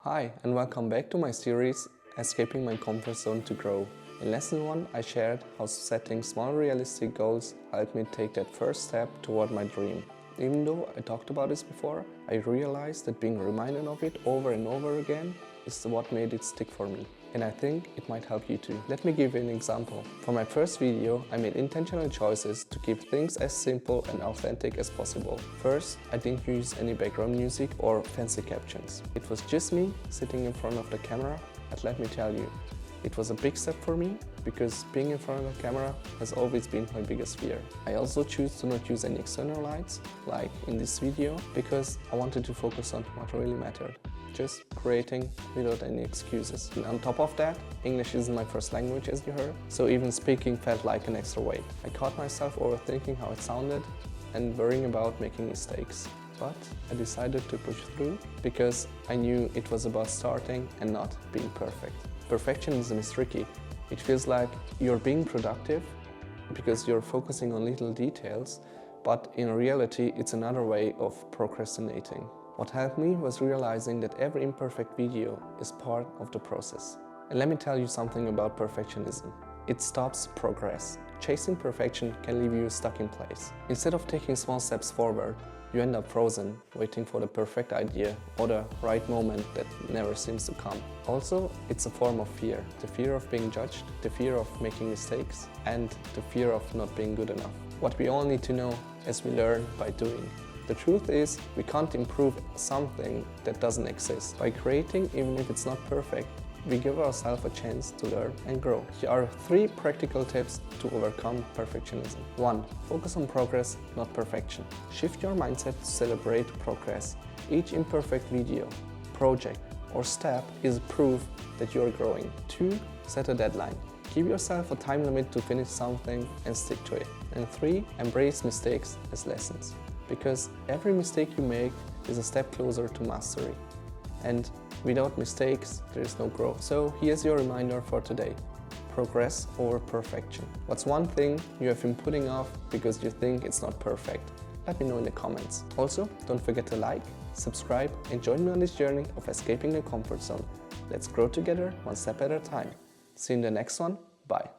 Hi and welcome back to my series Escaping My Comfort Zone to Grow. In lesson 1 I shared how setting small realistic goals helped me take that first step toward my dream. Even though I talked about this before, I realized that being reminded of it over and over again is what made it stick for me. And I think it might help you too. Let me give you an example. For my first video, I made intentional choices to keep things as simple and authentic as possible. First, I didn't use any background music or fancy captions. It was just me sitting in front of the camera, and let me tell you, it was a big step for me because being in front of the camera has always been my biggest fear. I also choose to not use any external lights, like in this video, because I wanted to focus on what really mattered. Just creating without any excuses. And on top of that, English isn't my first language, as you heard, so even speaking felt like an extra weight. I caught myself overthinking how it sounded and worrying about making mistakes. But I decided to push through because I knew it was about starting and not being perfect. Perfectionism is tricky. It feels like you're being productive because you're focusing on little details, but in reality it's another way of procrastinating. What helped me was realizing that every imperfect video is part of the process. And let me tell you something about perfectionism. It stops progress. Chasing perfection can leave you stuck in place. Instead of taking small steps forward, you end up frozen, waiting for the perfect idea or the right moment that never seems to come. Also, it's a form of fear. The fear of being judged, the fear of making mistakes, and the fear of not being good enough. What we all need to know as we learn by doing. The truth is, we can't improve something that doesn't exist. By creating, even if it's not perfect, we give ourselves a chance to learn and grow. Here are 3 practical tips to overcome perfectionism. 1. Focus on progress, not perfection. Shift your mindset to celebrate progress. Each imperfect video, project, or step is proof that you are growing. 2. Set a deadline. Give yourself a time limit to finish something and stick to it. And 3. Embrace mistakes as lessons. Because every mistake you make is a step closer to mastery. And without mistakes, there is no growth. So here's your reminder for today. Progress over perfection. What's one thing you have been putting off because you think it's not perfect? Let me know in the comments. Also, don't forget to like, subscribe, and join me on this journey of escaping the comfort zone. Let's grow together, one step at a time. See you in the next one. Bye.